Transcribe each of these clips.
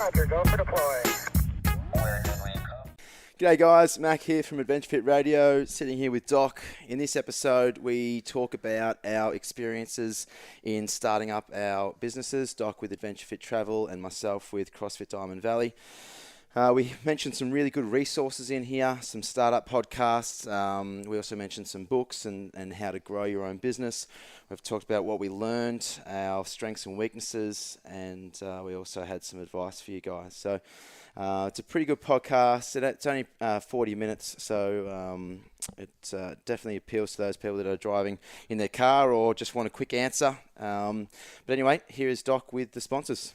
Roger, go for deploy. G'day guys, Mac here from AdventureFit Radio, sitting here with Doc. In this episode, we talk about our experiences in starting up our businesses, Doc with AdventureFit Travel and myself with Crossfit Diamond Valley. We mentioned some really good resources in here, some startup podcasts. We also mentioned some books and how to grow your own business. We've talked about what we learned, our strengths and weaknesses, and we also had some advice for you guys. So it's a pretty good podcast. It's only 40 minutes, so it definitely appeals to those people that are driving in their car or just want a quick answer. But anyway, here is Doc with the sponsors.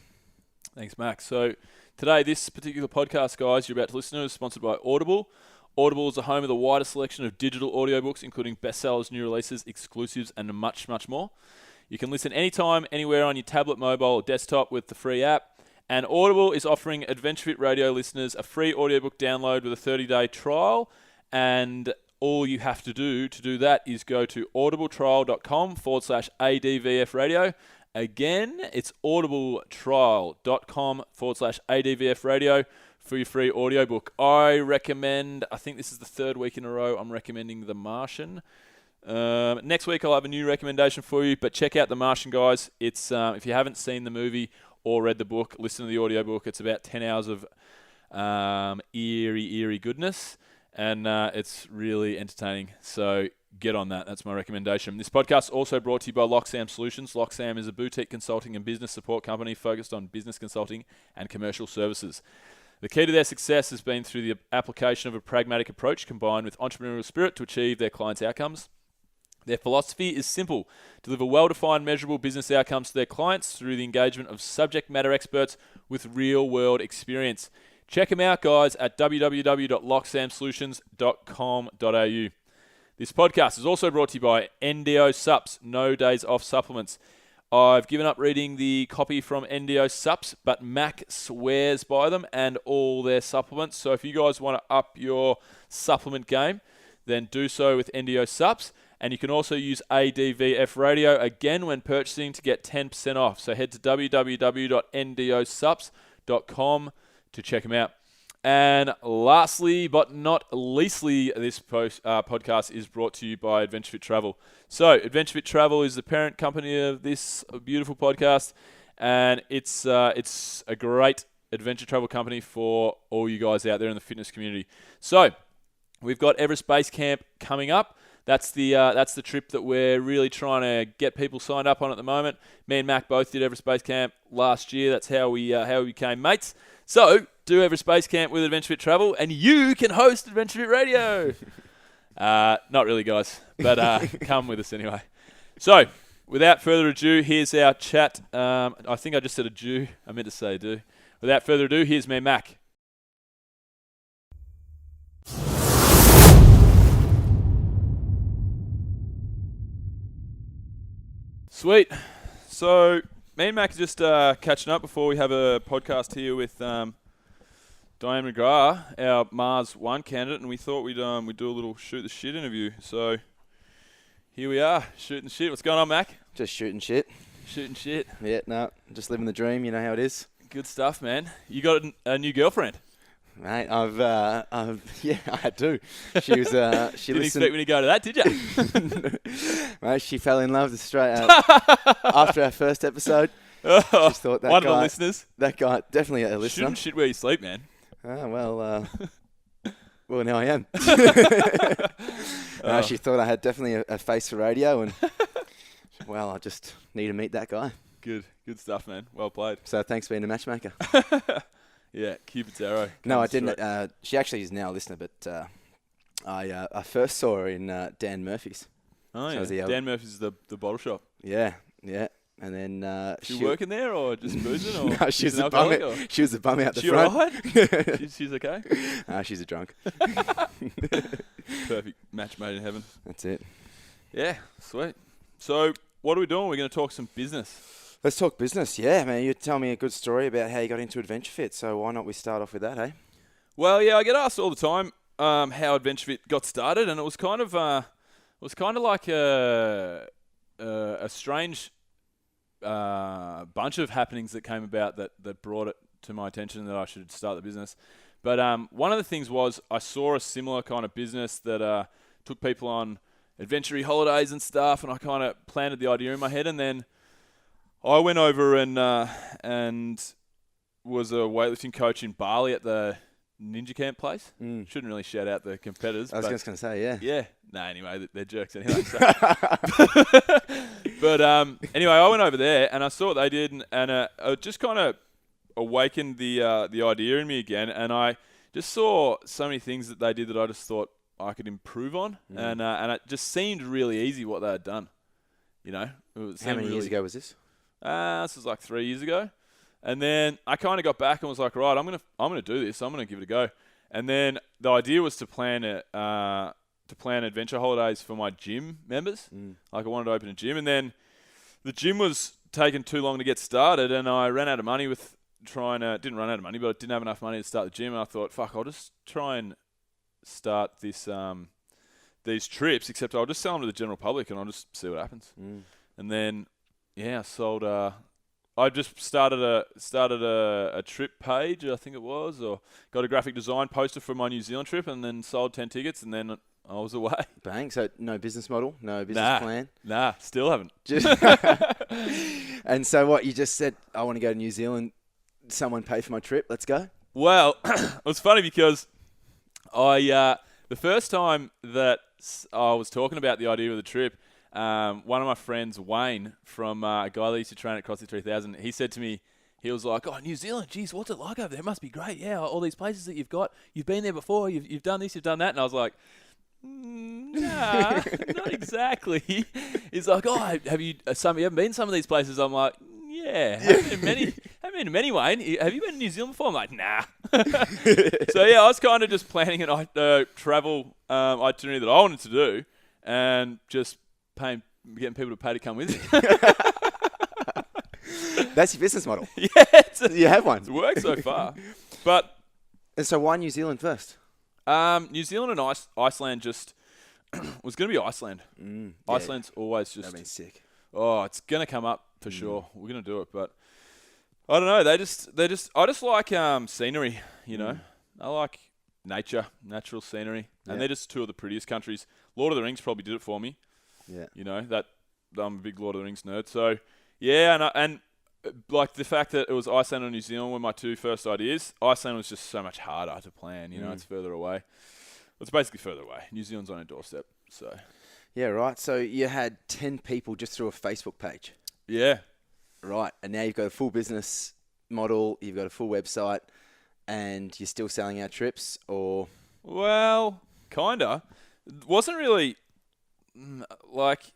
Thanks, Max. So today, this particular podcast, guys, you're about to listen to is sponsored by Audible. Audible is the home of the widest selection of digital audiobooks, including bestsellers, new releases, exclusives, and much, much more. You can listen anytime, anywhere on your tablet, mobile, or desktop with the free app. And Audible is offering AdventureFit Radio listeners a free audiobook download with a 30-day trial. And all you have to do that is go to audibletrial.com/ADVF radio. Again, it's audibletrial.com/ADVF radio for your free audiobook. I think this is the third week in a row I'm recommending The Martian. Next week I'll have a new recommendation for you, but check out The Martian, guys. It's if you haven't seen the movie or read the book, listen to the audiobook. It's about 10 hours of eerie goodness, and it's really entertaining. So get on that. That's my recommendation. This podcast is also brought to you by Loxam Solutions. Loxam is a boutique consulting and business support company focused on business consulting and commercial services. The key to their success has been through the application of a pragmatic approach combined with entrepreneurial spirit to achieve their clients' outcomes. Their philosophy is simple: deliver well-defined, measurable business outcomes to their clients through the engagement of subject matter experts with real-world experience. Check them out, guys, at www.loxamsolutions.com.au. This podcast is also brought to you by NDO Sups, No Days Off Supplements. I've given up reading the copy from NDO Sups, but Mac swears by them and all their supplements. So if you guys want to up your supplement game, then do so with NDO Sups. And you can also use ADVF Radio again when purchasing to get 10% off. So head to www.ndosups.com to check them out. And lastly, but not leastly, this podcast is brought to you by AdventureFit Travel. So AdventureFit Travel is the parent company of this beautiful podcast, and it's a great adventure travel company for all you guys out there in the fitness community. So we've got Everest Base Camp coming up. That's the trip that we're really trying to get people signed up on at the moment. Me and Mac both did Everest Base Camp last year. That's how we became mates. So do Everest Base Camp with AdventureFit Travel, and you can host AdventureFit Radio. Not really, guys, but come with us anyway. So without further ado, here's our chat. I think I just said a Jew. I meant to say do. Without further ado, here's me, Mac. Sweet. So me and Mac are just catching up before we have a podcast here with Diane McGrath, our Mars 1 candidate, and we thought we'd do a little shoot the shit interview. So here we are, shooting shit. What's going on, Mac? Just shooting shit. Shooting shit. Yeah, no, just living the dream. You know how it is. Good stuff, man. You got a new girlfriend? Mate, yeah, I do. She was, she didn't expect me to go to that, did you? Mate, she fell in love straight after our first episode. Oh, just thought that one guy, of the listeners. That guy, definitely a listener. Shouldn't shit where you sleep, man. Oh, well, now I am. She thought I had definitely a face for radio, and well, I just need to meet that guy. Good stuff, man. Well played. So thanks for being a matchmaker. Yeah, Cupid's arrow. No, I didn't. She actually is now a listener, but I first saw her in Dan Murphy's. Oh, so yeah. Dan Murphy's is the bottle shop. Yeah. And then she working there or just boozing? Or no, she was a bum. She was a bum out the front. She alright? She's okay. She's a drunk. Perfect match made in heaven. That's it. Yeah, sweet. So, what are we doing? We're going to talk some business. Let's talk business. Yeah, man. You tell me a good story about how you got into AdventureFit. So why not we start off with that, hey? Well, yeah, I get asked all the time how AdventureFit got started, and it was kind of like a strange bunch of happenings that came about that brought it to my attention that I should start the business. But one of the things was I saw a similar kind of business that took people on adventure holidays and stuff, and I kind of planted the idea in my head, and then I went over and was a weightlifting coach in Bali at the Ninja Camp place. Shouldn't really shout out the competitors. I was just going to say, yeah. Yeah. No, anyway, they're jerks anyway. So. But anyway, I went over there and I saw what they did, and it just kind of awakened the idea in me again. And I just saw so many things that they did that I just thought I could improve on, and it just seemed really easy what they had done. You know, How many years ago was this? This was like 3 years ago. And then I kind of got back and was like, right, I'm gonna do this. I'm gonna give it a go. And then the idea was to plan adventure holidays for my gym members. Like I wanted to open a gym, and then the gym was taking too long to get started, and I ran out of money with didn't run out of money, but I didn't have enough money to start the gym. And I thought, fuck, I'll just try and start these trips, except I'll just sell them to the general public and I'll just see what happens. And then, yeah, I sold. I just started a trip page, I think it was, or got a graphic design poster for my New Zealand trip, and then sold 10 tickets, and then I was away. Bang. So no business model, no business plan? Nah, still haven't. And so what, you just said, I want to go to New Zealand, someone pay for my trip, let's go? Well, it was funny because the first time that I was talking about the idea of the trip, one of my friends, Wayne, from a guy that used to train at Crossfit 3000, he said to me, he was like, oh, New Zealand, geez, what's it like over there? It must be great. Yeah, all these places that you've got, you've been there before, you've done this, you've done that. And I was like, nah, not exactly. He's like, oh, have you haven't been to some of these places? I'm like, yeah, haven't been to many, Wayne. Have you been to New Zealand before? I'm like, nah. So yeah, I was kind of just planning a travel itinerary that I wanted to do, and just getting people to pay to come with me. That's your business model. Yeah, you have one. It's worked so far. But and so why New Zealand first? New Zealand and Iceland just was going to be Iceland. Yeah. Iceland's always just. That'd be sick. Oh, it's going to come up for sure. We're going to do it, but I don't know. I just like scenery. You know, I like nature, natural scenery, and they're just two of the prettiest countries. Lord of the Rings probably did it for me. Yeah. You know, that I'm a big Lord of the Rings nerd. So, yeah, and like the fact that it was Iceland and New Zealand were my two first ideas. Iceland was just so much harder to plan. You know, it's further away. It's basically further away. New Zealand's on a doorstep. So. Yeah, right. So you had 10 people just through a Facebook page. Yeah. Right. And now you've got a full business model. You've got a full website, and you're still selling out trips, or? Well, kinda. It wasn't really. Like,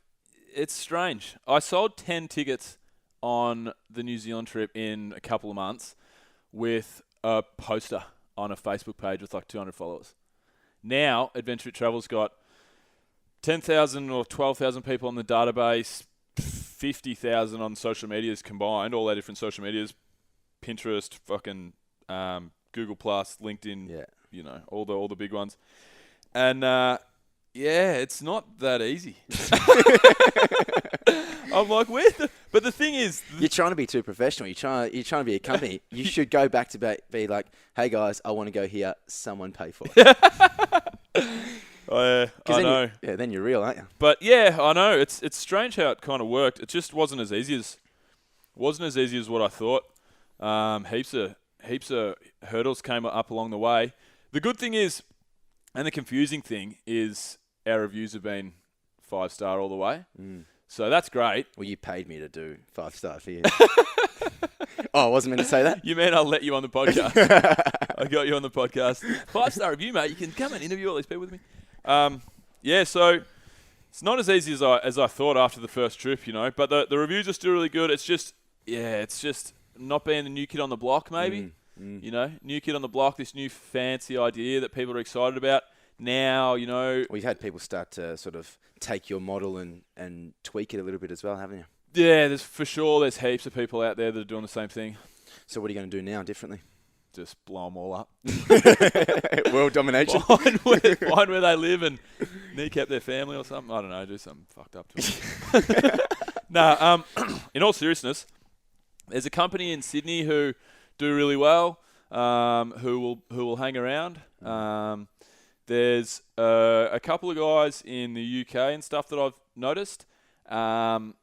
it's strange. I sold 10 tickets on the New Zealand trip in a couple of months with a poster on a Facebook page with like 200 followers. Now, AdventureFit Travel's got 10,000 or 12,000 people on the database, 50,000 on social medias combined, all their different social medias, Pinterest, fucking Google+, LinkedIn, you know, all the big ones. And yeah, it's not that easy. I'm like, but the thing is, you're trying to be too professional. You're trying to be a company. You should go back to be like, hey guys, I want to go here. Someone pay for it. I know. Then you're real, aren't you? But yeah, I know. It's strange how it kind of worked. It just wasn't as easy as what I thought. Heaps of hurdles came up along the way. The good thing is, and the confusing thing is, our reviews have been 5-star all the way. So that's great. Well, you paid me to do 5-star for you. Oh, I wasn't meant to say that? You mean I'll let you on the podcast? I got you on the podcast. 5-star review, mate. You can come and interview all these people with me. Yeah, so it's not as easy as I thought after the first trip, you know. But the reviews are still really good. It's just not being the new kid on the block, maybe. You know, new kid on the block, this new fancy idea that people are excited about. Now, you know... Well, you've had people start to sort of take your model and tweak it a little bit as well, haven't you? Yeah, there's heaps of people out there that are doing the same thing. So what are you going to do now differently? Just blow them all up. World domination. Find where they live and kneecap their family or something. I don't know, do something fucked up to them. In all seriousness, there's a company in Sydney who do really well, who will hang around. There's a couple of guys in the UK and stuff that I've noticed, who I'm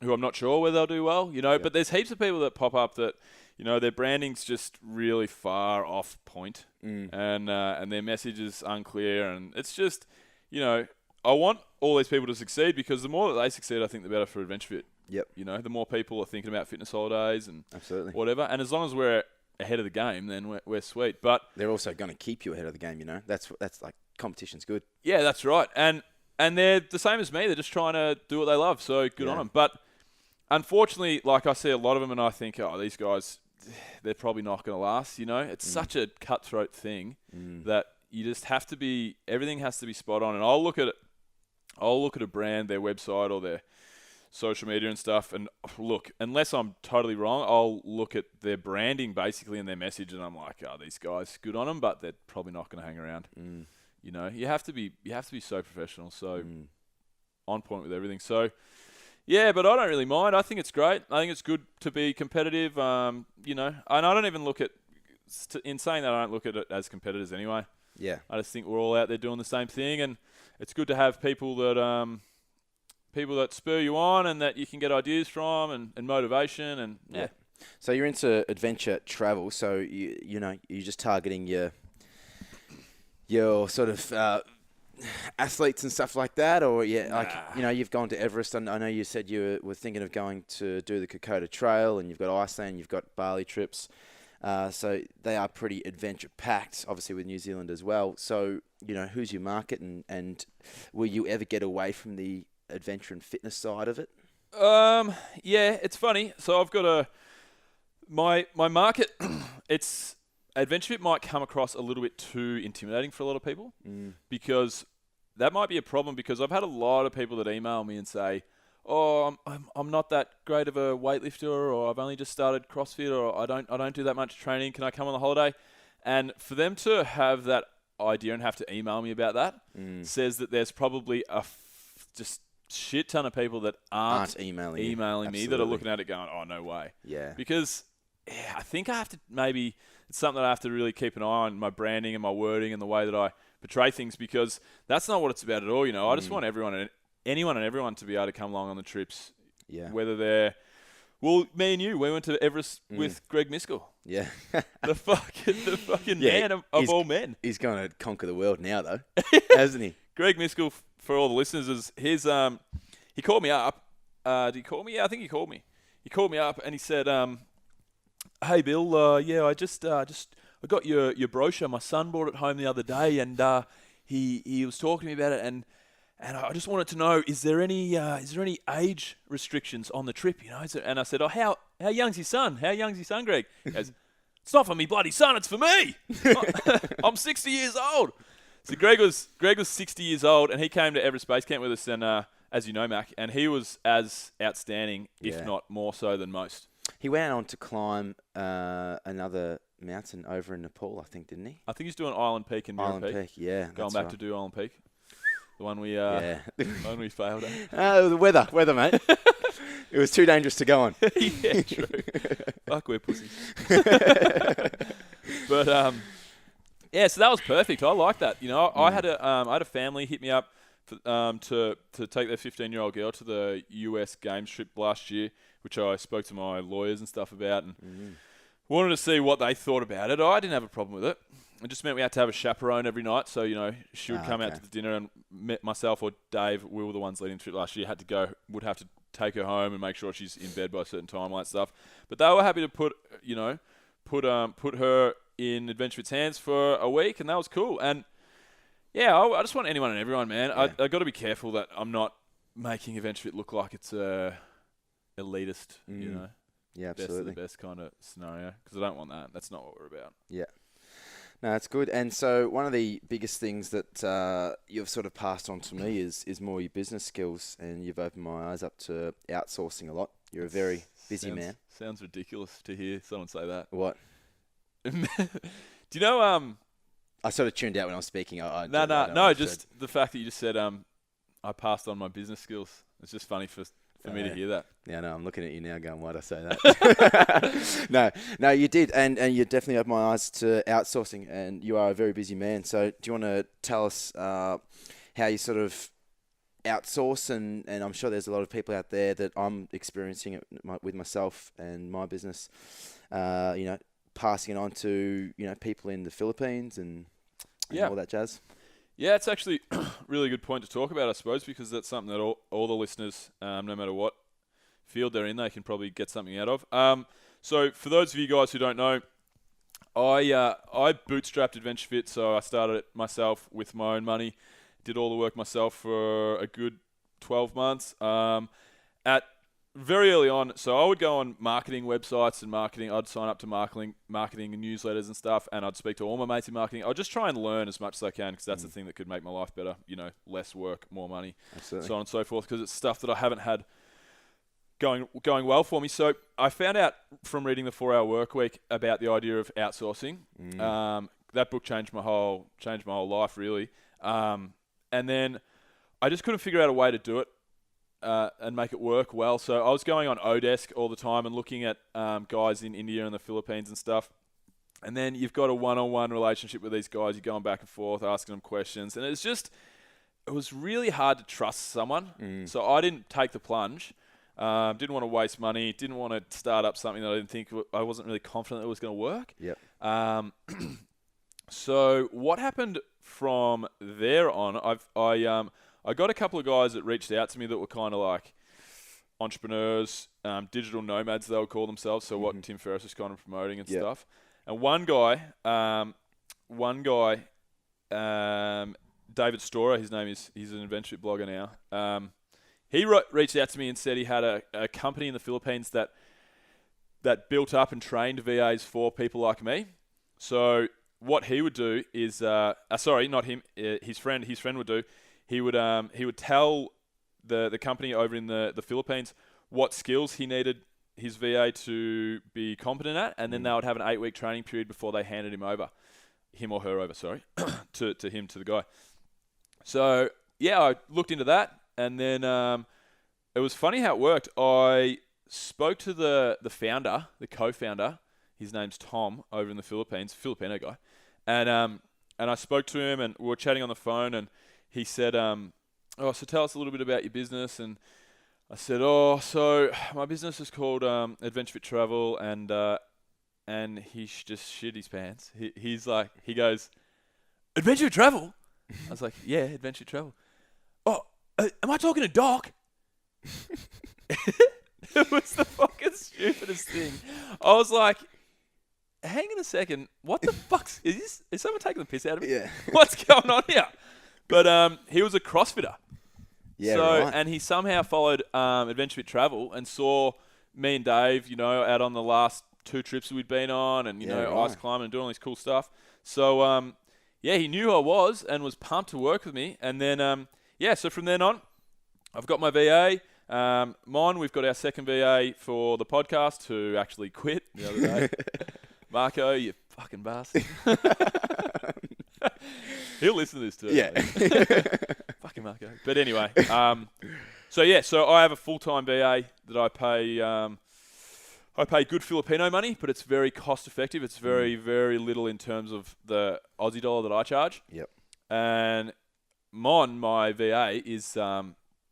not sure whether they'll do well, but there's heaps of people that pop up that, their branding's just really far off point, and their message is unclear, and it's just, I want all these people to succeed, because the more that they succeed, I think the better for AdventureFit. Yep. The more people are thinking about fitness holidays and Absolutely. whatever, and as long as we're ahead of the game, then we're sweet. But they're also going to keep you ahead of the game. That's like, competition's good. Yeah, that's right. And they're the same as me. They're just trying to do what they love. So good on them. But unfortunately, like, I see a lot of them, and I think, these guys, they're probably not going to last. It's such a cutthroat thing that you just have to be. Everything has to be spot on. And I'll look at a brand, their website or their social media and stuff, and look, unless I'm totally wrong, I'll look at their branding basically and their message, and I'm like, these guys, good on them, but they're probably not going to hang around. You have to be so professional, so on point with everything. So yeah, but I don't really mind. I think it's great. I think it's good to be competitive. And I don't even look at, in saying that, I don't look at it as competitors anyway. Yeah, I just think we're all out there doing the same thing, and it's good to have people that spur you on and that you can get ideas from and motivation and yeah. So you're into adventure travel. So you're just targeting your sort of athletes and stuff like that, or you've gone to Everest. And I know you said you were thinking of going to do the Kokoda Trail, and you've got Iceland, you've got Bali trips. So they are pretty adventure packed, obviously with New Zealand as well. So who's your market, and will you ever get away from the adventure and fitness side of it? Yeah, it's funny. So I've got my market. It's AdventureFit might come across a little bit too intimidating for a lot of people, because that might be a problem, because I've had a lot of people that email me and say, I'm not that great of a weightlifter, or I've only just started CrossFit, or I don't do that much training. Can I come on the holiday? And for them to have that idea and have to email me about that says that there's probably just shit ton of people that aren't emailing me, that are looking at it going, oh, no way. Yeah. Because I think I have to, maybe it's something that I have to really keep an eye on, my branding and my wording and the way that I portray things, because that's not what it's about at all. I just want anyone and everyone to be able to come along on the trips. Yeah. Whether they're, well, me and you, we went to Everest with Greg Miskell. Yeah. the fucking man of all men. He's going to conquer the world now, though, hasn't he? Greg Miskell, for all the listeners, is his. He called me up. Did he call me? Yeah, I think he called me. He called me up and he said, "Hey Bill, I just I got your brochure. My son brought it home the other day, and he was talking to me about it, and I just wanted to know, is there any age restrictions on the trip? And I said, how young's your son? How young's your son, Greg? He goes, it's not for me bloody son, it's for me. I'm 60 years old. So Greg was 60 years old, and he came to Everest Base Camp with us, and as you know, Mac, and he was as outstanding, if not more so, than most. He went on to climb another mountain over in Nepal, I think, didn't he? I think he's doing Island Peak and Mirror Island Peak, yeah. Going back to do Island Peak. The one we one we failed at. The weather, mate. It was too dangerous to go on. Yeah, true. Fuck, we're pussies. But yeah, so that was perfect. I like that. I had a family hit me up to take their 15-year-old girl to the US Games trip last year, which I spoke to my lawyers and stuff about, and wanted to see what they thought about it. I didn't have a problem with it. It just meant we had to have a chaperone every night. So, she would come out to the dinner, and myself or Dave, we were the ones leading the trip last year, would have to take her home and make sure she's in bed by a certain time, all that stuff. But they were happy to put her in AdventureFit's hands for a week, and that was cool. And yeah, I just want anyone and everyone, man. Yeah. I got to be careful that I'm not making AdventureFit look like it's elitist, Yeah, absolutely. Best of the best kind of scenario, because I don't want that. That's not what we're about. Yeah. No, that's good. And so one of the biggest things that you've sort of passed on to me is more your business skills, and you've opened my eyes up to outsourcing a lot. You're a very busy man. Sounds ridiculous to hear someone say that. What? Do you know? I sort of tuned out when I was speaking. No. Just the fact that you just said I passed on my business skills. It's just funny for for me to hear that. Yeah, no, I'm looking at you now going, why'd I say that? No, you did. And you definitely opened my eyes to outsourcing, and you are a very busy man. So do you want to tell us how you sort of outsource? And I'm sure there's a lot of people out there that I'm experiencing it with myself and my business, passing it on to, people in the Philippines and all that jazz. Yeah, it's actually a really good point to talk about, I suppose, because that's something that all the listeners, no matter what field they're in, they can probably get something out of. So for those of you guys who don't know, I bootstrapped AdventureFit, so I started it myself with my own money, did all the work myself for a good 12 months. At very early on, so I would go on marketing websites and marketing. I'd sign up to marketing and newsletters and stuff, and I'd speak to all my mates in marketing. I'd just try and learn as much as I can, because that's the thing that could make my life better. Less work, more money, Absolutely. so on and so forth, because it's stuff that I haven't had going well for me. So I found out from reading the 4-Hour Workweek about the idea of outsourcing. That book changed my whole life, really. And then I just couldn't figure out a way to do it and make it work well. So I was going on Odesk all the time and looking at guys in India and the Philippines and stuff. And then you've got a one-on-one relationship with these guys. You're going back and forth, asking them questions. And it was really hard to trust someone. So I didn't take the plunge. Didn't want to waste money. Didn't want to start up something that I wasn't really confident it was going to work. Yep. So what happened from there on? I got a couple of guys that reached out to me that were kind of like entrepreneurs, digital nomads, they would call themselves. So what Tim Ferriss was kind of promoting and stuff. And one guy, David Storer, his name is, he's an AdventureFit blogger now. He reached out to me and said he had a company in the Philippines that built up and trained VAs for people like me. So what he would do is, not him, his friend would do. He would tell the company over in the Philippines what skills he needed his VA to be competent at, and then they would have an 8-week training period before they handed him or her over, to the guy. So yeah, I looked into that, and then it was funny how it worked. I spoke to the founder, the co-founder. His name's Tom, over in the Philippines, Filipino guy, and I spoke to him, and we were chatting on the phone, and he said, so tell us a little bit about your business. And I said, so my business is called AdventureFit Travel, and he just shit his pants. He goes, AdventureFit Travel? I was like, yeah, AdventureFit Travel. Oh, am I talking to Doc? It was the fucking stupidest thing. I was like, hang on a second, what the fuck's is this? Is someone taking the piss out of me? Yeah. What's going on here? But he was a CrossFitter. Yeah, so, right. And he somehow followed AdventureFit Travel and saw me and Dave, out on the last 2 trips we'd been on, and ice climbing and doing all this cool stuff. So he knew who I was and was pumped to work with me. And then so from then on, I've got my VA. We've got our second VA for the podcast who actually quit the other day. Marco, you fucking bastard. He'll listen to this too. Yeah. Fucking Marco. But anyway, so I have a full-time VA that I pay. I pay good Filipino money, but it's very cost-effective. It's very, very little in terms of the Aussie dollar that I charge. Yep. And my VA, is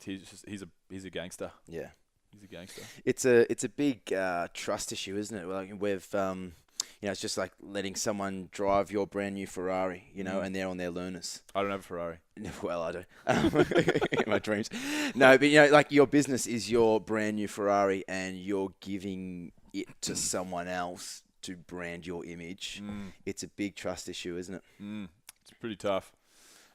he's a gangster. Yeah. He's a gangster. It's a big trust issue, isn't it? Like we've it's just like letting someone drive your brand new Ferrari, and they're on their learners. I don't have a Ferrari. Well, I do. My dreams. No, but like your business is your brand new Ferrari, and you're giving it to someone else to brand your image. It's a big trust issue, isn't it? It's pretty tough.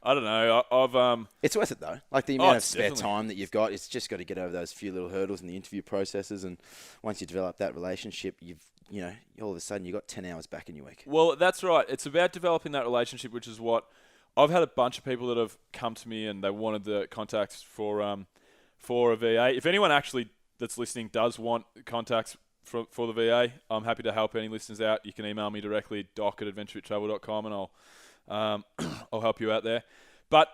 I don't know. I've It's worth it though. Like the amount of spare definitely. time that you've got, it's just got to get over those few little hurdles in the interview processes, and once you develop that relationship, all of a sudden you've got 10 hours back in your week. Well, that's right. It's about developing that relationship, which is what I've had a bunch of people that have come to me and they wanted the contacts for a VA. If anyone actually that's listening does want contacts for the VA, I'm happy to help any listeners out. You can email me directly, doc@adventurefittravel.com, and I'll help you out there. But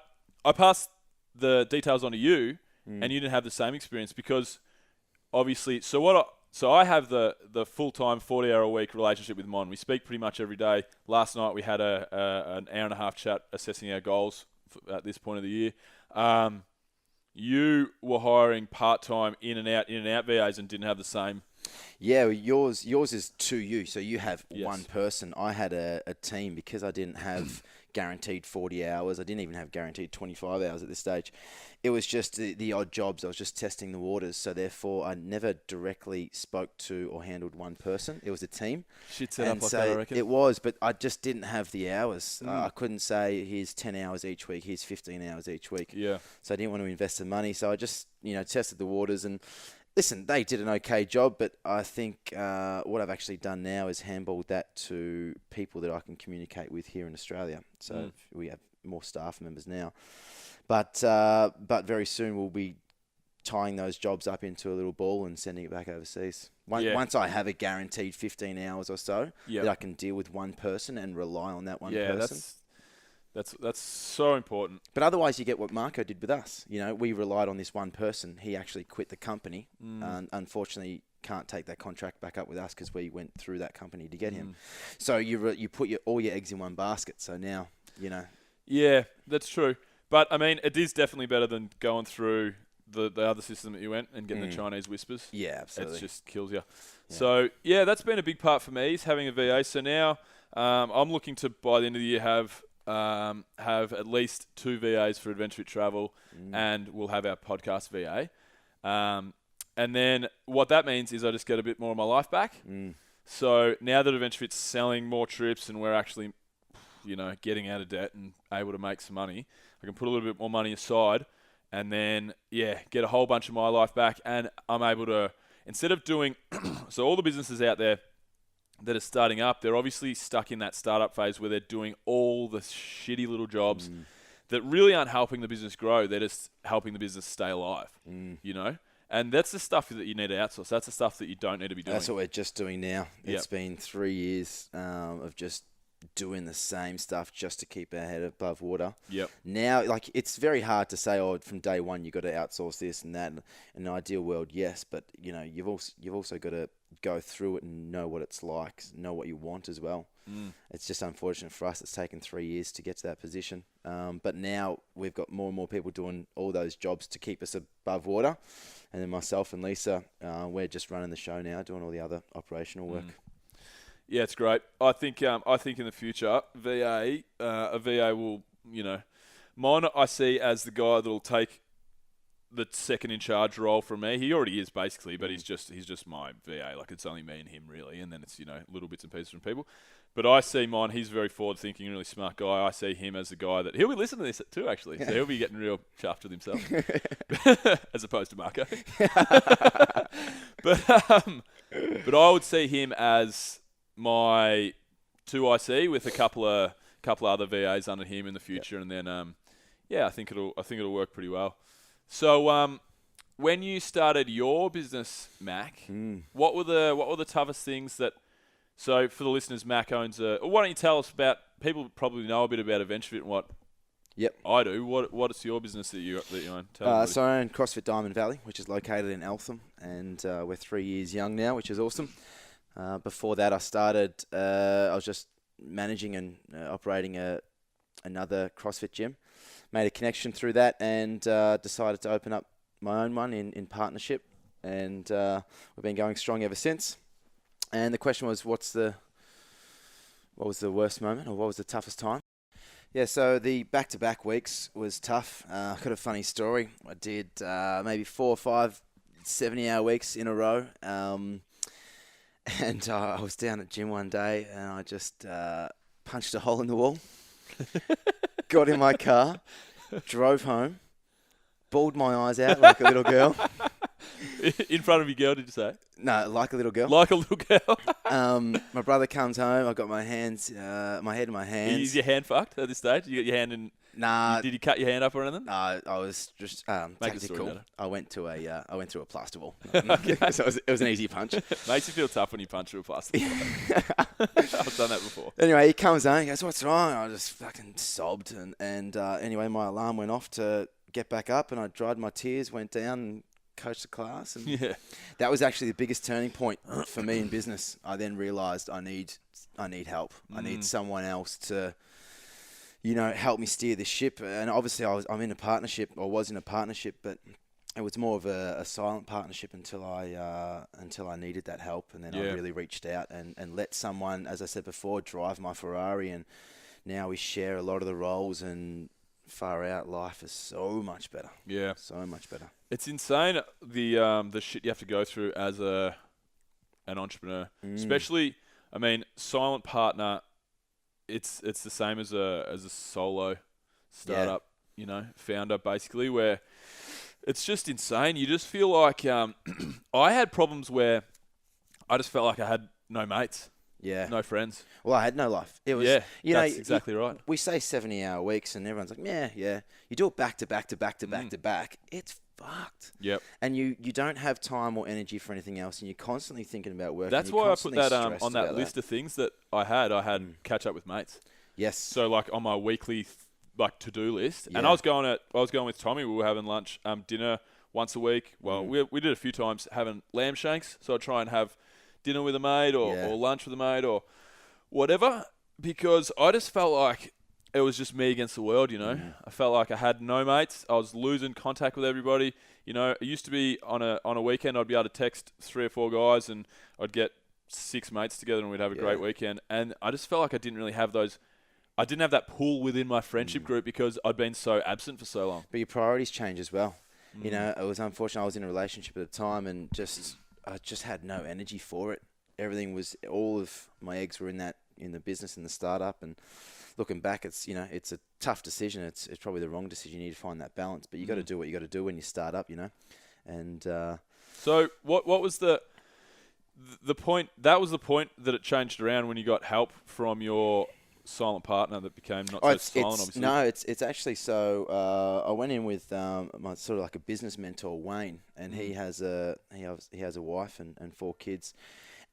I passed the details on to you, and you didn't have the same experience because obviously, so I have the full-time 40-hour-a-week relationship with Mon. We speak pretty much every day. Last night we had an hour and a half chat assessing our goals at this point of the year. You were hiring part-time in and out VAs and didn't have the same. Yeah, well, yours is 2U, so you have Yes. one person. I had a team because I didn't have guaranteed 40 hours. I didn't even have guaranteed 25 hours at this stage. It was just the odd jobs. I was just testing the waters, so therefore I never directly spoke to or handled one person. It was a team. Shit set And up like so that, I reckon. it was, but I just didn't have the hours. I couldn't say here's 10 hours each week, here's 15 hours each week. Yeah. So I didn't want to invest the money, so I just tested the waters and. Listen, they did an okay job, but I think what I've actually done now is handballed that to people that I can communicate with here in Australia. So we have more staff members now. But very soon we'll be tying those jobs up into a little ball and sending it back overseas. Once I have a guaranteed 15 hours or so that I can deal with one person and rely on that one person. That's so important. But otherwise, you get what Marco did with us. We relied on this one person. He actually quit the company. And unfortunately, can't take that contract back up with us because we went through that company to get him. So you put all your eggs in one basket. So now, Yeah, that's true. But, I mean, it is definitely better than going through the other system that you went and getting the Chinese whispers. Yeah, absolutely. It just kills you. Yeah. So, yeah, that's been a big part for me is having a VA. So now I'm looking to, by the end of the year, have at least 2 VAs for AdventureFit Travel, and we'll have our podcast VA. And then what that means is I just get a bit more of my life back. So now that AdventureFit's selling more trips and we're actually, getting out of debt and able to make some money, I can put a little bit more money aside and then, get a whole bunch of my life back. And I'm able to, instead of doing, so all the businesses out there that are starting up, they're obviously stuck in that startup phase where they're doing all the shitty little jobs that really aren't helping the business grow. They're just helping the business stay alive, And that's the stuff that you need to outsource. That's the stuff that you don't need to be doing. That's what we're just doing now. It's been 3 years of just doing the same stuff just to keep our head above water. Now, it's very hard to say, from day one you've got to outsource this and that. In an ideal world, yes, but you've also got to go through it and know what it's like, know what you want as well. It's just unfortunate for us. It's taken 3 years to get to that position. But now we've got more and more people doing all those jobs to keep us above water. And then myself and Lisa, we're just running the show now, doing all the other operational work. Yeah, it's great. I think in the future, a VA will, mine I see as the guy that will take the second in charge role from me. He already is basically, but he's just my VA. Like it's only me and him really, and then it's little bits and pieces from people. But I see mine. He's very forward thinking, really smart guy. I see him as the guy that he'll be listening to this too, actually. So he'll be getting real chuffed with himself, as opposed to Marco. But I would see him as my 2IC with a couple of other VAs under him in the future, and then I think it'll work pretty well. So when you started your business, Mac, what were the toughest things that? So for the listeners, Mac owns a. Why don't you tell us about? People probably know a bit about AdventureFit and what. I do. What is your business that you own? So I own CrossFit Diamond Valley, which is located in Eltham, and we're 3 years young now, which is awesome. Before that, I started. I was just managing and operating another CrossFit gym. Made a connection through that, and decided to open up my own one in partnership, and we've been going strong ever since. And the question was, what was the worst moment, or what was the toughest time? Yeah, so the back-to-back weeks was tough. I've got a funny story. I did maybe 4 or 5 70-hour weeks in a row. And I was down at gym one day, and I just punched a hole in the wall, got in my car, drove home, bawled my eyes out like a little girl. In front of your girl, did you say? No, like a little girl. Like a little girl. My brother comes home. I've got my head in my hands. Is your hand fucked at this stage? You got your hand in? Nah. Did you cut your hand up or anything? No, I was just tactical. I went through a plaster wall. Okay. So it was an easy punch. Makes you feel tough when you punch through a plaster wall. I've done that before. Anyway, he comes home. He goes, "What's wrong?" I just fucking sobbed, and anyway, my alarm went off to get back up, and I dried my tears, went down, and coach the class. And Yeah. that was actually the biggest turning point for me in business. I then realized I need help. I need someone else to, help me steer this ship. And obviously I'm in a partnership, or was in a partnership, but it was more of a silent partnership until I needed that help. And then I really reached out and let someone, as I said before, drive my Ferrari. And now we share a lot of the roles, and far out, life is so much better. Yeah. So much better. It's insane the shit you have to go through as an entrepreneur. Especially, I mean, silent partner, it's the same as a solo startup, founder basically, where it's just insane. You just feel like I had problems where I just felt like I had no mates. Yeah. No friends. Well, I had no life. It was, that's exactly right. We say 70-hour weeks, and everyone's like, yeah. You do it back to back to back to back to back. It's fucked. Yep. And you don't have time or energy for anything else, and you're constantly thinking about work. That's why I put that on that list of things that I had. I had catch up with mates. Yes. So like on my weekly to-do list, and I was going with Tommy. We were having lunch, dinner once a week. Well, we did a few times having lamb shanks. So I'd try and have dinner with a mate or lunch with a mate or whatever, because I just felt like it was just me against the world, I felt like I had no mates. I was losing contact with everybody. It used to be on a weekend I'd be able to text 3 or 4 guys and I'd get 6 mates together and we'd have a great weekend. And I just felt like I didn't really have those. I didn't have that pull within my friendship group because I'd been so absent for so long. But your priorities change as well. It was unfortunate. I was in a relationship at the time, and I just had no energy for it. Everything was, all of my eggs were in the business and the startup. And looking back, it's it's a tough decision. It's probably the wrong decision. You need to find that balance, but you got to do what you got to do when you start up, And so what was the point? That was the point that it changed around when you got help from your silent partner that became not so silent, obviously. No, it's actually so. I went in with my sort of like a business mentor, Wayne, and he has a wife and 4 kids,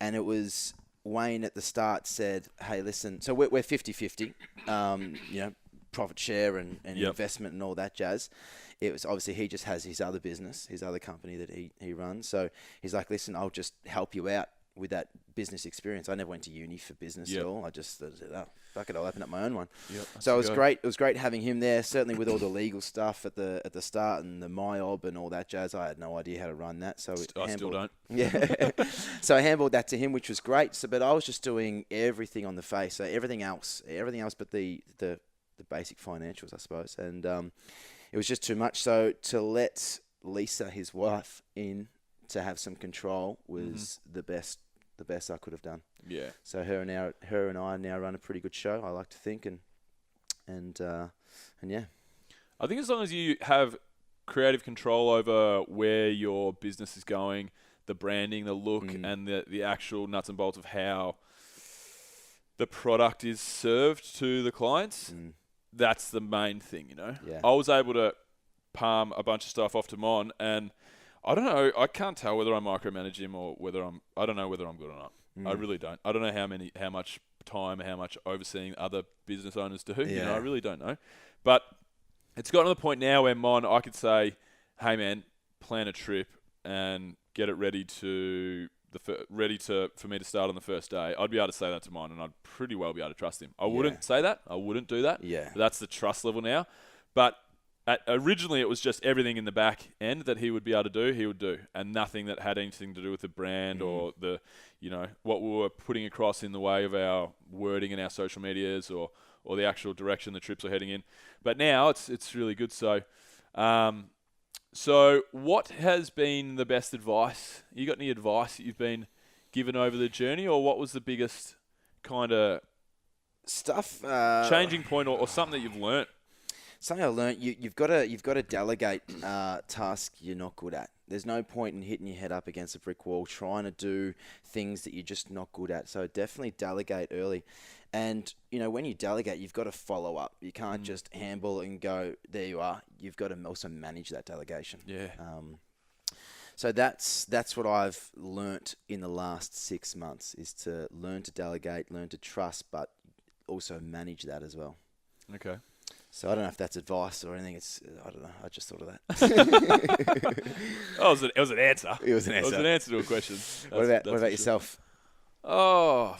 and it was Wayne at the start said, "Hey, listen, so we're 50-50, profit share and investment and all that jazz." It was obviously he just has his other business, his other company that he runs. So he's like, "Listen, I'll just help you out with that business experience." I never went to uni for business at all. I just said, "Oh, fuck it, I'll open up my own one." So it was great. It was great having him there. Certainly with all the legal stuff at the start and the MyOb and all that jazz. I had no idea how to run that. So I still don't. Yeah. So I handled that to him, which was great. So, but I was just doing everything on the face. So everything else but the basic financials, I suppose. And it was just too much. So to let Lisa, his wife, in to have some control was the best I could have done. Yeah. So her and I now run a pretty good show, I like to think, and yeah. I think as long as you have creative control over where your business is going, the branding, the look, and the actual nuts and bolts of how the product is served to the clients, that's the main thing, Yeah. I was able to palm a bunch of stuff off to Mon, and I don't know. I can't tell whether I micromanage him or I don't know whether I'm good or not. I really don't. I don't know how much time, how much overseeing other business owners do. I really don't know. But it's gotten to the point now where I could say, "Hey man, plan a trip and get it ready for me to start on the first day." I'd be able to say that to Mon, and I'd pretty well be able to trust him. I wouldn't say that. I wouldn't do that. Yeah. But that's the trust level now. But originally, it was just everything in the back end that he would be able to do, he would do, and nothing that had anything to do with the brand or the, what we were putting across in the way of our wording in our social medias or the actual direction the trips are heading in. But now it's really good. So, so what has been the best advice? You got any advice that you've been given over the journey, or what was the biggest kind of stuff changing point or something that you've learnt? Something I learned, you've got to delegate tasks you're not good at. There's no point in hitting your head up against a brick wall trying to do things that you're just not good at. So definitely delegate early. And, when you delegate, you've got to follow up. You can't just handball and go, there you are. You've got to also manage that delegation. Yeah. So that's what I've learnt in the last 6 months, is to learn to delegate, learn to trust, but also manage that as well. Okay. So I don't know if that's advice or anything. I don't know. I just thought of that. Oh, it was an answer. It was an It was answer. an answer to a question. What about for sure. yourself? Oh,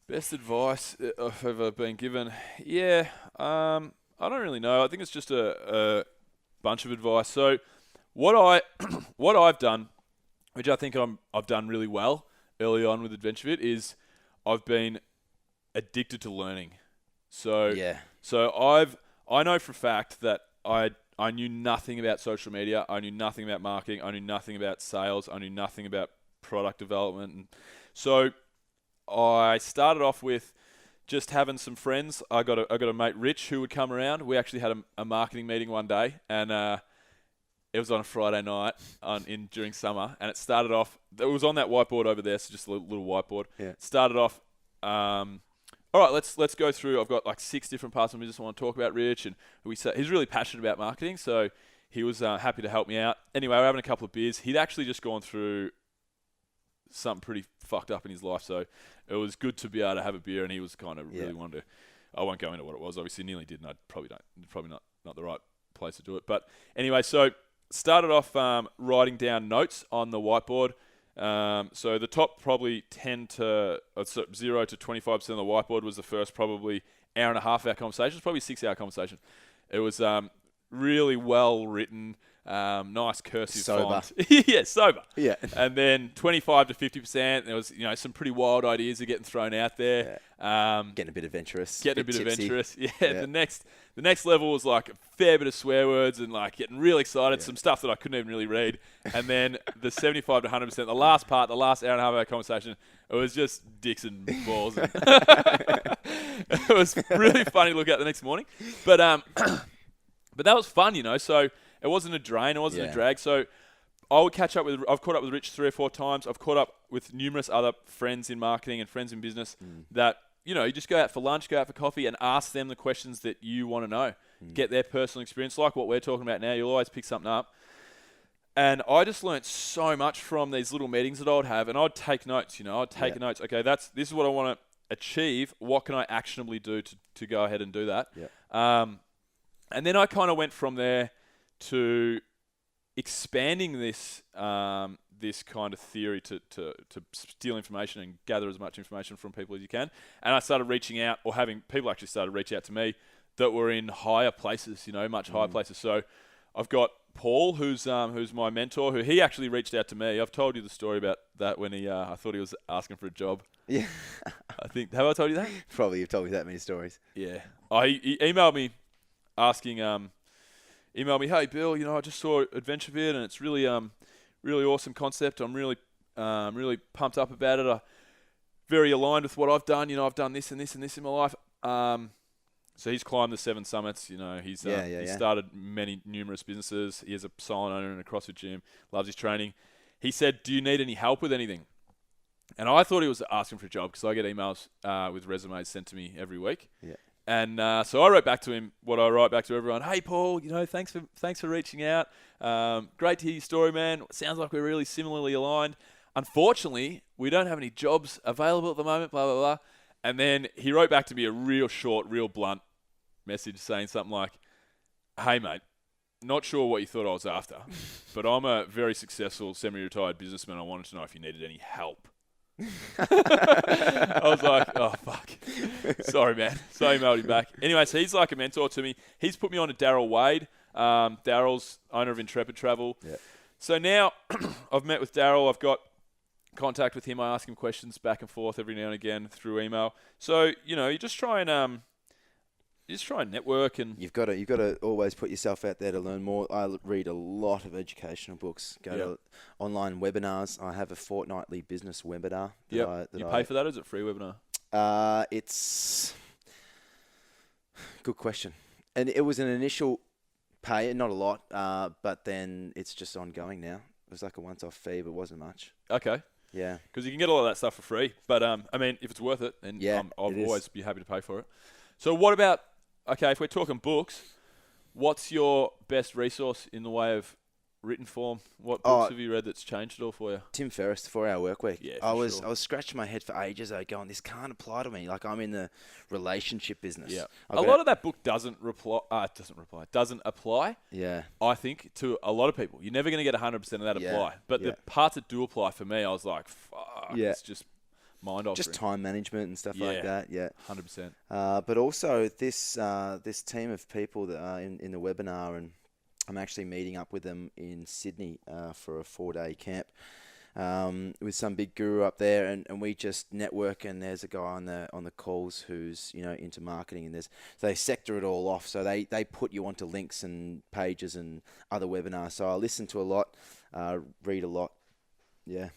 best advice I've ever been given. Yeah, I don't really know. I think it's just a bunch of advice. So what I've done, which I think I've done really well early on with AdventureFit, is I've been addicted to learning. So Yeah. So I know for a fact that I knew nothing about social media. I knew nothing about marketing. I knew nothing about sales. I knew nothing about product development. And so I started off with just having some friends. I got a mate, Rich, who would come around. We actually had a marketing meeting one day, and it was on a Friday night during summer, and it started off. It was on that whiteboard over there, so just a little whiteboard. Yeah. Started off. All right, let's go through. I've got like 6 different parts of my business I want to talk about, Rich, and he's really passionate about marketing, so he was happy to help me out. Anyway, we're having a couple of beers. He'd actually just gone through something pretty fucked up in his life, so it was good to be able to have a beer, and he was kind of really wanted to. I won't go into what it was. Obviously, nearly did, and I probably not the right place to do it. But anyway, so started off writing down notes on the whiteboard. So the top probably 0 to 25% of the whiteboard was the first probably hour and a half of our conversation. It was probably a 6-hour conversation. It was really well written, nice cursive Sober. font. Yeah, sober. Yeah. And then 25 to 50%, there was some pretty wild ideas are getting thrown out there. Getting a bit adventurous. Getting a bit tipsy. adventurous. Yeah. The next level was like a fair bit of swear words and like getting really excited, some stuff that I couldn't even really read. And then the 75 to 100%, the last part, the last hour and a half of our conversation, it was just dicks and balls. It was really funny to look at the next morning. But that was fun, so it wasn't a drain, it wasn't a drag. So I've caught up with Rich 3 or 4 times. I've caught up with numerous other friends in marketing and friends in business that, you just go out for lunch, go out for coffee and ask them the questions that you want to know. Get their personal experience, like what we're talking about now. You'll always pick something up. And I just learnt so much from these little meetings that I would have, and I'd take notes, I'd take notes. Okay, this is what I want to achieve. What can I actionably do to go ahead and do that? Yeah. And then I kind of went from there to expanding this this kind of theory to steal information and gather as much information from people as you can. And I started reaching out, or having people actually started reach out to me that were in higher places, much higher places. So I've got Paul, who's my mentor, who he actually reached out to me. I've told you the story about that when I thought he was asking for a job. Yeah. Have I told you that? Probably you've told me that many stories. Yeah. He emailed me asking, hey Bill, I just saw AdventureFit and it's really awesome concept. I'm really pumped up about it. Very aligned with what I've done. I've done this and this and this in my life. So he's climbed the 7 summits. He's started numerous businesses. He has a salon owner and a CrossFit gym. Loves his training. He said, "Do you need any help with anything?" And I thought he was asking for a job because I get emails with resumes sent to me every week. Yeah. And so I wrote back to him what I write back to everyone. Hey Paul, thanks for reaching out. Great to hear your story, man. Sounds like we're really similarly aligned. Unfortunately, we don't have any jobs available at the moment. Blah blah blah. And then he wrote back to me a real short, real blunt message saying something like, "Hey mate, not sure what you thought I was after, but I'm a very successful semi-retired businessman. I wanted to know if you needed any help." I was like, oh fuck, sorry man. So I emailed him back. Anyway, so he's like a mentor to me. He's put me on to Daryl Wade. Daryl's owner of AdventureFit Travel. Yeah. So now I've met with Daryl. I've got contact with him. I ask him questions back and forth every now and again through email. So you just try and network, and you've got to always put yourself out there to learn more. I read a lot of educational books. Go to online webinars. I have a fortnightly business webinar. You pay for that? Or is it free webinar? It's good question, and it was an initial pay, not a lot, but then it's just ongoing now. It was like a once-off fee, but it wasn't much. Okay. Yeah. Because you can get a lot of that stuff for free, but if it's worth it, then I'll always be happy to pay for it. So what about? Okay, if we're talking books, what's your best resource in the way of written form, what Oh, books have you read that's changed it all for you? Tim Ferriss, the 4 Hour Work Week. Yeah, I for was sure. I was scratching my head for ages though, going, this can't apply to me. Like, I'm in the relationship business. Yeah. I've A got lot of that book doesn't apply, Yeah. I think, to a lot of people. You're never going to get 100% of that Yeah, apply. But yeah. the parts that do apply for me, I was like, fuck, Yeah. it's just mind-altering. Just time management and stuff like that. Yeah. 100%. But also this team of people that are in the webinar, and I'm actually meeting up with them in Sydney for a 4-day camp with some big guru up there, and we just network. And there's a guy on the calls who's into marketing, and they sector it all off. So they put you onto links and pages and other webinars. So I listen to a lot, read a lot. Yeah.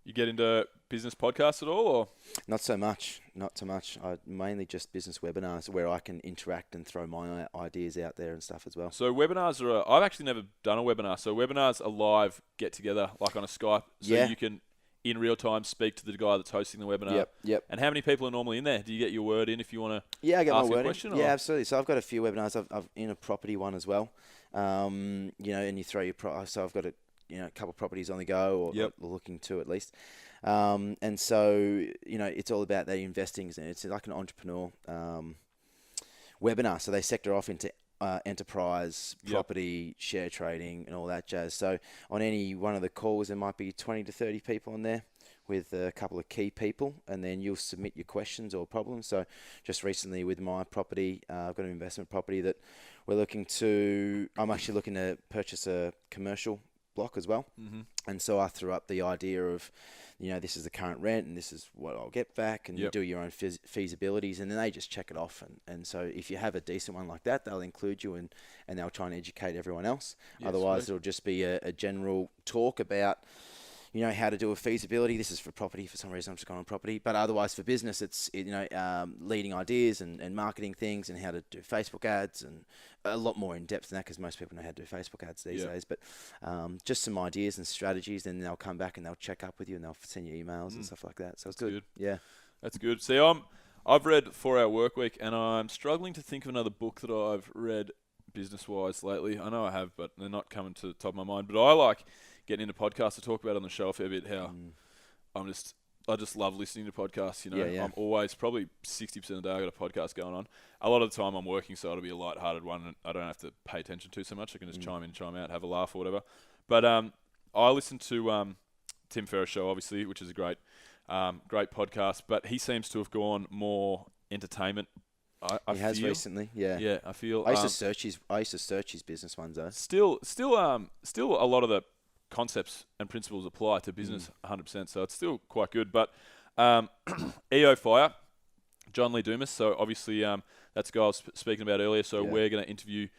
You get into business podcasts at all, or? Not so much. I mainly just business webinars where I can interact and throw my ideas out there and stuff as well. So webinars are, I've actually never done a webinar. So webinars are live get together, like on a Skype. So you can, in real time, speak to the guy that's hosting the webinar. Yep. And how many people are normally in there? Do you get your word in if you want to I get ask my a word question? in. Yeah, absolutely. So I've got a few webinars. I've in a property one as well. And you throw your so I've got a couple of properties on the go, or looking to at least. And so, it's all about the investing. It's like an entrepreneur webinar. So they sector off into enterprise, property, share trading, and all that jazz. So on any one of the calls, there might be 20 to 30 people in there with a couple of key people, and then you'll submit your questions or problems. So just recently with my property, I've got an investment property that I'm actually looking to purchase a commercial block as well. Mm-hmm. And so I threw up the idea of, this is the current rent and this is what I'll get back, and you do your own feasibilities, and then they just check it off. And so if you have a decent one like that, they'll include you and they'll try and educate everyone else. Otherwise, it'll just be a general talk about, how to do a feasibility. This is for property. For some reason, I'm just going on property. But otherwise, for business, it's, leading ideas and marketing things, and how to do Facebook ads, and a lot more in depth than that, because most people know how to do Facebook ads these days. But just some ideas and strategies, and they'll come back and they'll check up with you, and they'll send you emails and stuff like that. So it's good. Yeah. That's good. See, I've read 4 Hour Work Week, and I'm struggling to think of another book that I've read business-wise lately. I know I have, but they're not coming to the top of my mind. But I like getting into podcasts to talk about on the show a fair bit, how I just love listening to podcasts. I'm always, probably 60% of the day, I got a podcast going on. A lot of the time I'm working, so it'll be a light-hearted one, and I don't have to pay attention to so much. I can just chime in, chime out, have a laugh or whatever. But I listen to Tim Ferriss' show, obviously, which is a great podcast, but he seems to have gone more entertainment. He has recently, yeah. Yeah, I feel. I used to search his business ones though. Still a lot of the concepts and principles apply to business 100%, so it's still quite good. But EO Fire, John Lee Dumas, so obviously that's the guy I was speaking about earlier, so we're going to interview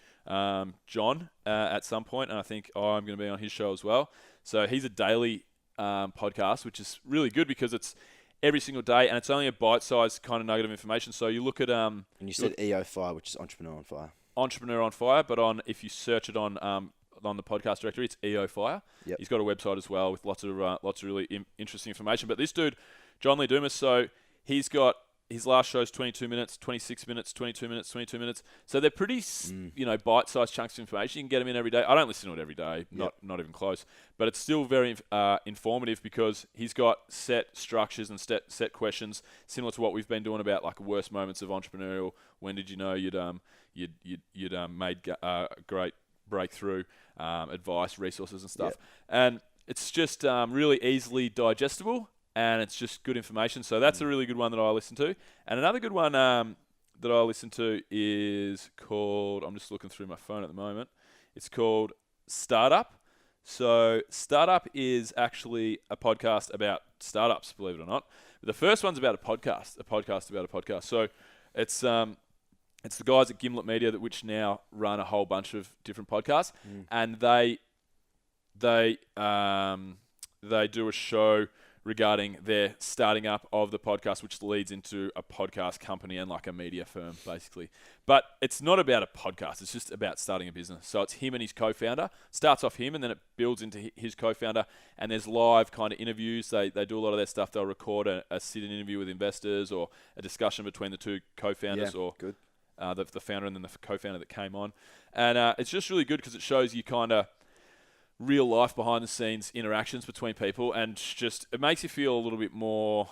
John at some point, and I think I'm going to be on his show as well. So he's a daily podcast, which is really good because it's every single day, and it's only a bite-sized kind of nugget of information. So you look at and you said EO Fire, which is Entrepreneur on Fire. Entrepreneur on Fire, but if you search it on the podcast directory, it's EO Fire. Yep. He's got a website as well with lots of really interesting information. But this dude, John Lee Dumas, so he's got his last show's 22 minutes, 26 minutes, 22 minutes, 22 minutes. So they're pretty, bite-sized chunks of information. You can get them in every day. I don't listen to it every day, not even close. But it's still very informative because he's got set structures and set questions similar to what we've been doing about like worst moments of entrepreneurial. When did you know you'd made great breakthrough advice, resources and stuff. And it's just really easily digestible. And it's just good information. So that's a really good one that I listen to. And another good one that I listen to is called, I'm just looking through my phone at the moment. It's called Startup. So Startup is actually a podcast about startups, believe it or not. But the first one's about a podcast about a podcast. So it's the guys at Gimlet Media which now run a whole bunch of different podcasts. And they do a show regarding their starting up of the podcast, which leads into a podcast company and like a media firm, basically. But it's not about a podcast. It's just about starting a business. So it's him and his co-founder. Starts off him, and then it builds into his co-founder. And there's live kind of interviews. They do a lot of their stuff. They'll record a sit-in interview with investors or a discussion between the two co-founders or good. The founder and then the co-founder that came on. And it's just really good because it shows you kind of real life behind the scenes interactions between people, and just it makes you feel a little bit more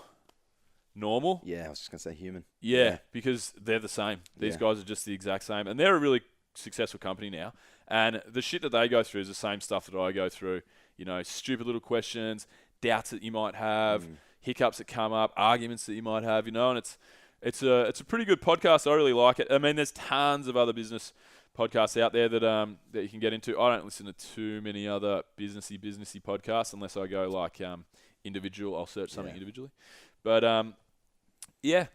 normal. Yeah, I was just going to say human. Yeah, because they're the same. These guys are just the exact same, and they're a really successful company now. And the shit that they go through is the same stuff that I go through. You know, stupid little questions, doubts that you might have, hiccups that come up, arguments that you might have. You know, and it's a pretty good podcast. I really like it. I mean, there's tons of other business podcasts out there that you can get into. I don't listen to too many other businessy podcasts unless I go like individual. I'll search something individually. But yeah,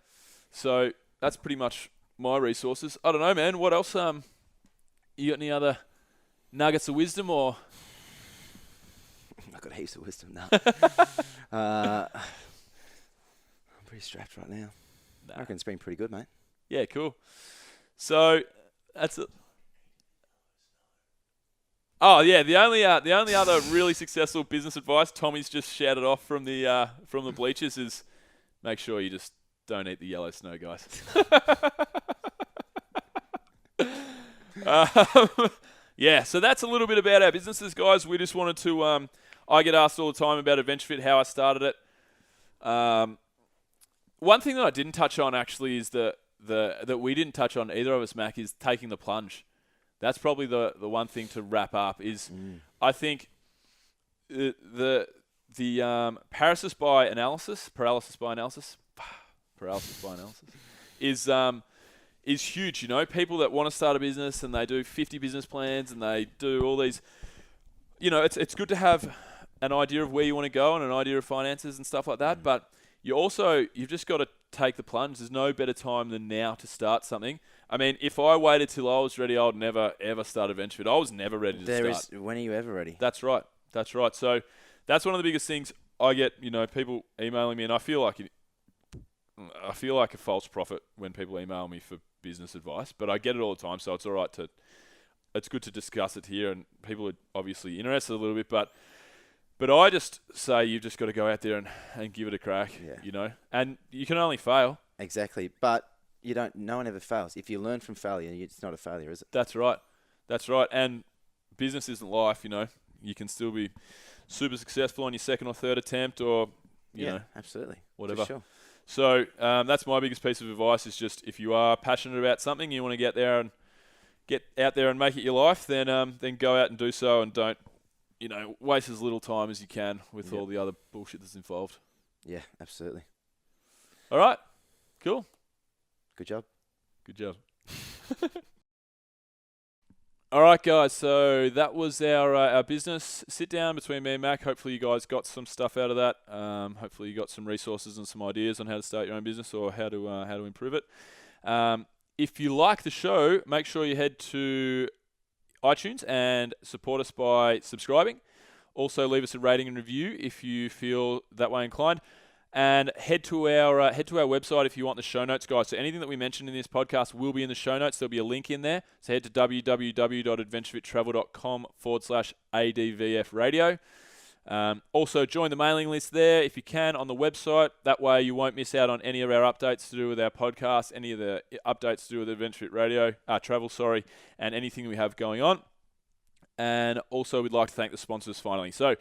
so that's pretty much my resources. I don't know, man. What else? You got any other nuggets of wisdom or? I've got heaps of wisdom now. I'm pretty strapped right now. I reckon it's been pretty good, mate. Yeah, cool. So that's it. Oh yeah, the only other really successful business advice Tommy's just shouted off from the bleachers is make sure you just don't eat the yellow snow, guys. Yeah, so that's a little bit about our businesses, guys. We just wanted to. I get asked all the time about AdventureFit, how I started it. One thing that I didn't touch on actually is that we didn't touch on, either of us, Mac, is taking the plunge. That's probably the one thing to wrap up is I think the paralysis by analysis is huge. You know, people that want to start a business and they do 50 business plans and they do all these, you know, it's good to have an idea of where you want to go and an idea of finances and stuff like that. But you've just got to take the plunge. There's no better time than now to start something. I mean, if I waited till I was ready, I would never, ever start AdventureFit. I was never ready to start. When are you ever ready? That's right. So that's one of the biggest things I get, you know, people emailing me, and I feel like a false prophet when people email me for business advice, but I get it all the time, so it's all right it's good to discuss it here, and people are obviously interested a little bit, but I just say you've just got to go out there and give it a crack, you know, and you can only fail. Exactly, but no one ever fails. If you learn from failure, it's not a failure, is it? That's right, and business isn't life, you know. You can still be super successful on your second or third attempt, or, you know. Absolutely. Whatever. For sure. So that's my biggest piece of advice is just if you are passionate about something, you want to get out there and make it your life, then go out and do so, and don't, you know, waste as little time as you can with all the other bullshit that's involved. Yeah, absolutely. All right. Cool. Good job. All right, guys. So that was our business sit down between me and Mac. Hopefully, you guys got some stuff out of that. Hopefully, you got some resources and some ideas on how to start your own business or how to improve it. If you like the show, make sure you head to iTunes and support us by subscribing. Also, leave us a rating and review if you feel that way inclined. And head to our website if you want the show notes, guys. So anything that we mentioned in this podcast will be in the show notes. There'll be a link in there. So head to www.adventurefittravel.com/ADVF radio. Also, join the mailing list there if you can on the website. That way you won't miss out on any of our updates to do with our podcast, any of the updates to do with AdventureFit Radio, travel, and anything we have going on. And also, we'd like to thank the sponsors finally. So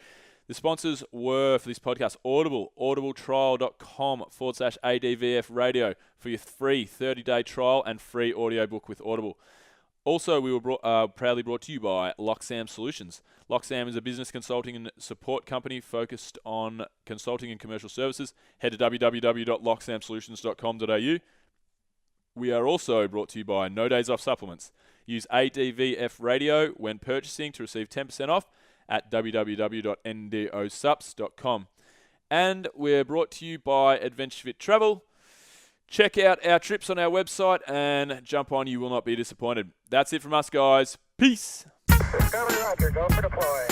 the sponsors were, for this podcast, Audible, audibletrial.com/ADVF radio for your free 30-day trial and free audiobook with Audible. Also, we were proudly brought to you by Loxam Solutions. Loxam is a business consulting and support company focused on consulting and commercial services. Head to www.loxamsolutions.com.au. We are also brought to you by No Days Off Supplements. Use ADVF radio when purchasing to receive 10% off at www.ndosups.com. And we're brought to you by AdventureFit Travel. Check out our trips on our website and jump on. You will not be disappointed. That's it from us, guys. Peace. Discovery Roger, go for deploy.